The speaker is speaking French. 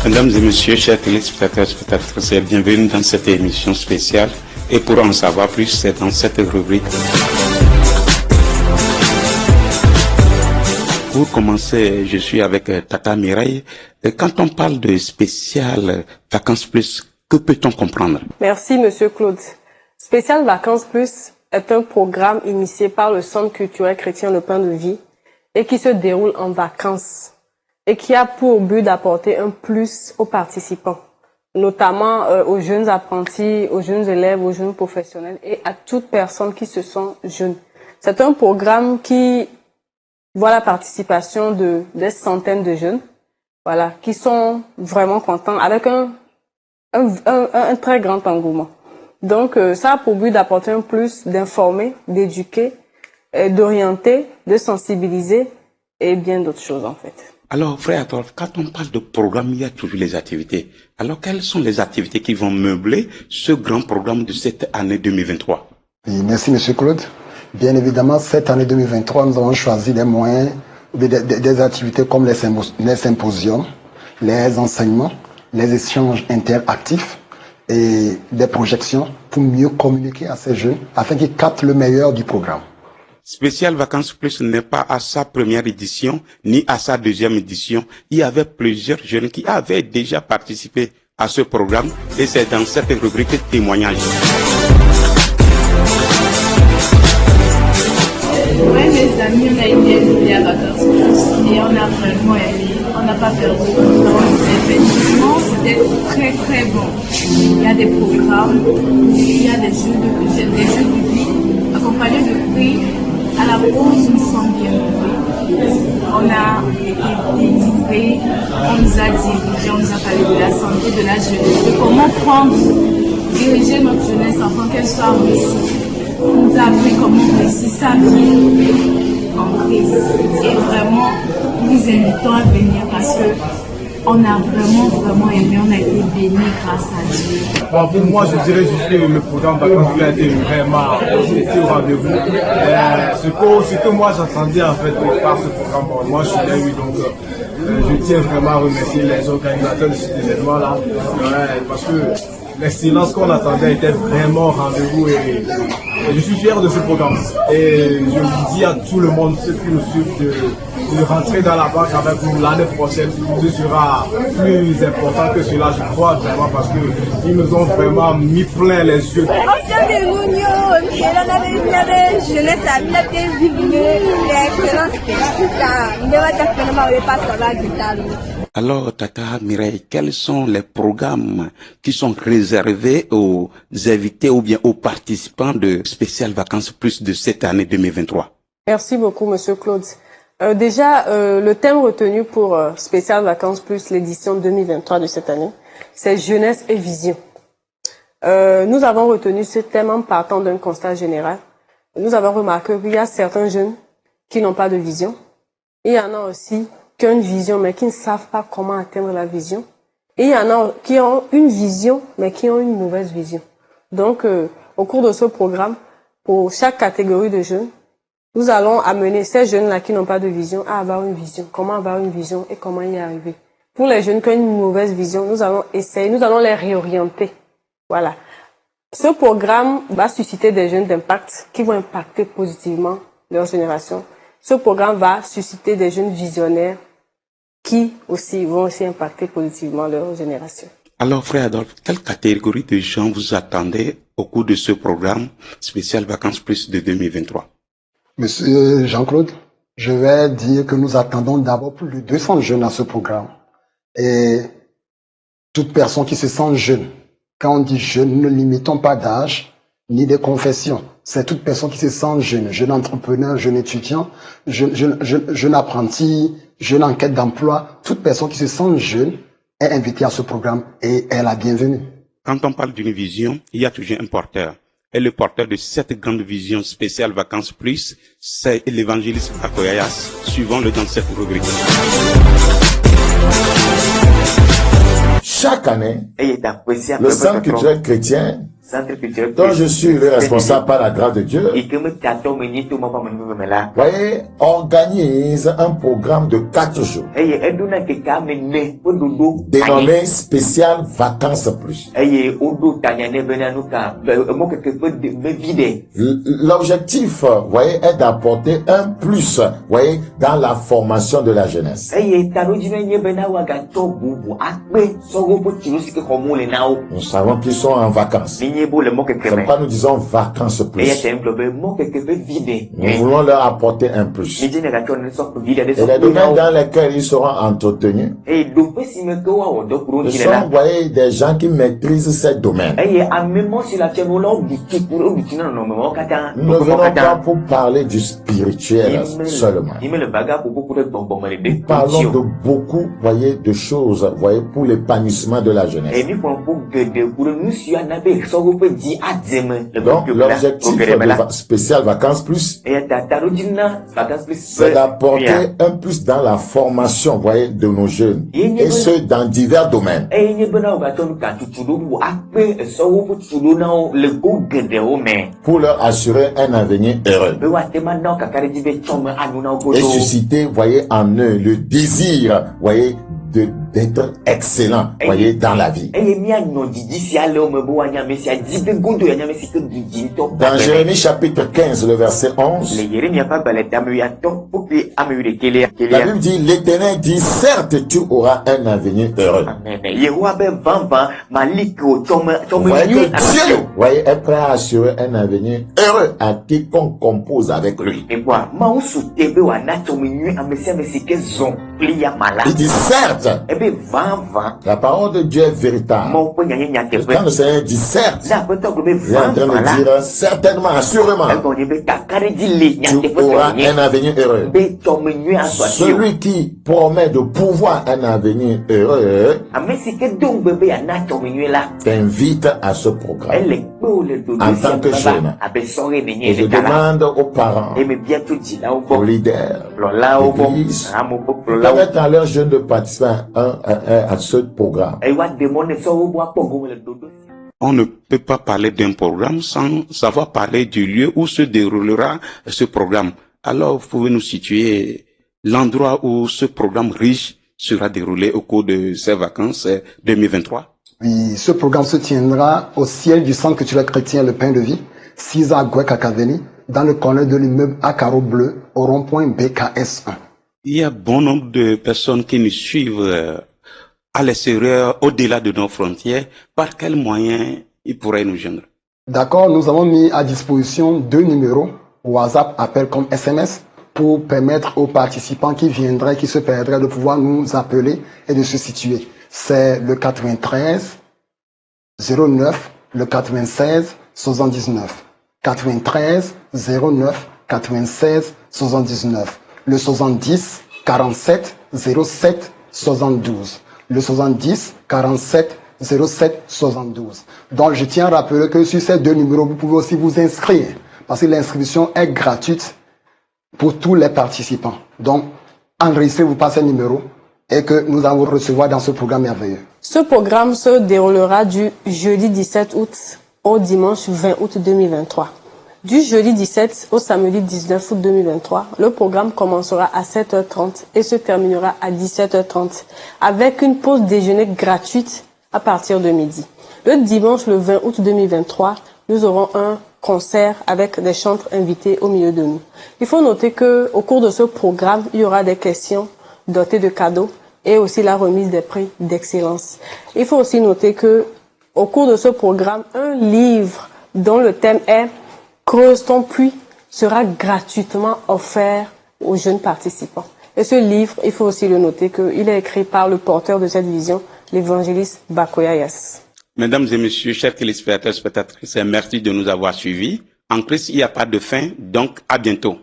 Mesdames et messieurs, chers téléspectateurs et spectatrices, bienvenue dans cette émission spéciale. Et pour en savoir plus, c'est dans cette rubrique. Pour commencer, je suis avec Tata Mireille. Quand on parle de spécial Vacances Plus, que peut-on comprendre? Merci, Monsieur Claude. Spécial Vacances Plus est un programme initié par le Centre culturel chrétien Le Pain de Vie et qui se déroule en vacances et qui a pour but d'apporter un plus aux participants, notamment aux jeunes apprentis, aux jeunes élèves, aux jeunes professionnels et à toute personne qui se sent jeune. C'est un programme qui voit la participation des centaines de jeunes, voilà, qui sont vraiment contents avec un très grand engouement. Donc, ça a pour but d'apporter un plus, d'informer, d'éduquer, d'orienter, de sensibiliser et bien d'autres choses en fait. Alors, frère Adolphe, quand on parle de programme, il y a toujours les activités. Alors, quelles sont les activités qui vont meubler ce grand programme de cette année 2023? Oui, merci, Monsieur Claude. Bien évidemment, cette année 2023, nous avons choisi des moyens, des activités comme les symposiums, les enseignements, les échanges interactifs et des projections pour mieux communiquer à ces jeunes afin qu'ils captent le meilleur du programme. Spécial Vacances Plus n'est pas à sa première édition, ni à sa deuxième édition. Il y avait plusieurs jeunes qui avaient déjà participé à ce programme et c'est dans cette rubrique témoignage. Ouais, mes amis, on a été invités à Vacances Plus et on a vraiment aimé. On n'a pas perdu de temps. Effectivement, c'était très très bon. Il y a des programmes, il y a des jeux de vie accompagnés de prix. À la pause, nous sommes bien nourris. On a été délivrés, on nous a dirigés, on nous a parlé de la santé, de la jeunesse, de comment diriger notre jeunesse afin qu'elle soit réussie. On nous a appris comment réussir sa vie en crise. Et vraiment, nous vous invitons à venir parce que on a vraiment aimé, on a été bénis grâce à Dieu. Bon, pour moi, je dirais juste que le programme Vacances Plus a été vraiment au rendez-vous. Ce que moi j'attendais en fait par ce programme, bon, moi je suis là, oui, donc je tiens vraiment à remercier les organisateurs de cet événement-là, parce que l'excellence qu'on attendait était vraiment au rendez-vous et je suis fier de ce programme. Et je dis à tout le monde, ceux qui nous suivent, de rentrer dans la banque avec nous l'année prochaine. Ce sera plus important que cela, je crois vraiment, parce qu'ils nous ont vraiment mis plein les yeux. Alors, Tata Mireille, quels sont les programmes qui sont réservés aux invités ou bien aux participants de Spécial Vacances Plus de cette année 2023? Merci beaucoup, Monsieur Claude. Déjà, le thème retenu pour Spécial Vacances Plus, l'édition 2023 de cette année, c'est jeunesse et vision. Nous avons retenu ce thème en partant d'un constat général. Nous avons remarqué qu'il y a certains jeunes qui n'ont pas de vision. Il y en a aussi qui ont une vision, mais qui ne savent pas comment atteindre la vision. Et il y en a qui ont une vision, mais qui ont une mauvaise vision. Donc, au cours de ce programme, pour chaque catégorie de jeunes, nous allons amener ces jeunes-là qui n'ont pas de vision à avoir une vision. Comment avoir une vision et comment y arriver. Pour les jeunes qui ont une mauvaise vision, nous allons les réorienter. Voilà. Ce programme va susciter des jeunes d'impact qui vont impacter positivement leur génération. Ce programme va susciter des jeunes visionnaires qui vont aussi impacter positivement leur génération. Alors, frère Adolphe, quelle catégorie de gens vous attendez au cours de ce programme Spécial Vacances Plus de 2023? Monsieur Jean-Claude, je vais dire que nous attendons d'abord plus de 200 jeunes à ce programme. Et toute personne qui se sent jeune, quand on dit jeune, nous ne limitons pas d'âge ni de confession. C'est toute personne qui se sent jeune, jeune entrepreneur, jeune étudiant, jeune apprenti, jeune en quête d'emploi. Toute personne qui se sent jeune est invitée à ce programme et est la bienvenue. Quand on parle d'une vision, il y a toujours un porteur. Et le porteur de cette grande vision Spéciale Vacances Plus, c'est l'évangéliste Akoyayas. Suivons-le dans cette rubrique. Chaque année, le Centre culturel chrétien centre culturel dont je suis le responsable par la grâce de Dieu, voyez, organise un programme de 4 jours dénommé spécial vacances plus. L'objectif, voyez, est d'apporter un plus, voyez, dans la formation de la jeunesse. Nous savons qu'ils sont en vacances. C'est pourquoi nous disons vacances plus. Nous voulons leur apporter un plus. Et les domaines dans lesquels ils seront entretenus, ce sont, voyez, des gens qui maîtrisent ces domaines. Nous ne venons pas pour parler du spirituel seulement. Nous parlons de beaucoup, voyez, de choses, voyez, pour l'épanouissement de la jeunesse. Donc, l'objectif de spécial vacances plus, c'est d'apporter un plus dans la formation, voyez, de nos jeunes, et ce, dans divers domaines. Pour leur assurer un avenir heureux. Et susciter, voyez, en eux le désir, voyez, d'être excellent, voyez, dans la vie. Dans Jérémie chapitre 15, le verset 11, la Bible dit, l'Éternel dit, certes, tu auras un avenir heureux. Vous voyez que Dieu, voyez, est prêt à assurer un avenir heureux à quiconque compose avec lui. Il dit, certes, la parole de Dieu est véritable. Quand le Seigneur dit certes, il est en train de dire certainement, assurément, tu auras un avenir heureux. Celui qui promet de pouvoir un avenir heureux t'invite à ce programme en tant que jeune. Et je demande aux parents, aux leaders, l'église, permettre à leurs jeunes de participer à ce programme. On ne peut pas parler d'un programme sans savoir parler du lieu où se déroulera ce programme. Alors, vous pouvez nous situer l'endroit où ce programme riche sera déroulé au cours de ces vacances 2023? Oui, ce programme se tiendra au ciel du Centre culturel chrétien Le Pain de Vie, 6 à Gouekakaveni, dans le corner de l'immeuble à carreaux bleus, au rond-point BKS1. Il y a bon nombre de personnes qui nous suivent à l'extérieur, au-delà de nos frontières. Par quels moyens ils pourraient nous joindre? D'accord, nous avons mis à disposition 2 numéros, WhatsApp, appel comme SMS, pour permettre aux participants qui viendraient, qui se perdraient de pouvoir nous appeler et de se situer. C'est le 93 09, le 96 79. 93 09 96 79. Le 70 47 07 72. Le 70 47 07 72. Donc je tiens à rappeler que sur ces 2 numéros, vous pouvez aussi vous inscrire, parce que l'inscription est gratuite pour tous les participants. Donc enregistrez-vous par ces numéros et que nous allons recevoir dans ce programme merveilleux. Ce programme se déroulera du jeudi 17 août au dimanche 20 août 2023. Du jeudi 17 au samedi 19 août 2023, le programme commencera à 7h30 et se terminera à 17h30 avec une pause déjeuner gratuite à partir de midi. Le dimanche le 20 août 2023, nous aurons un concert avec des chantres invités au milieu de nous. Il faut noter que au cours de ce programme, il y aura des questions dotées de cadeaux et aussi la remise des prix d'excellence. Il faut aussi noter que au cours de ce programme, un livre dont le thème est Creuse ton puits sera gratuitement offert aux jeunes participants. Et ce livre, il faut aussi le noter qu'il est écrit par le porteur de cette vision, l'évangéliste Bakoyayas. Mesdames et messieurs, chers téléspectateurs, spectatrices, merci de nous avoir suivis. En Christ, il n'y a pas de fin, donc à bientôt.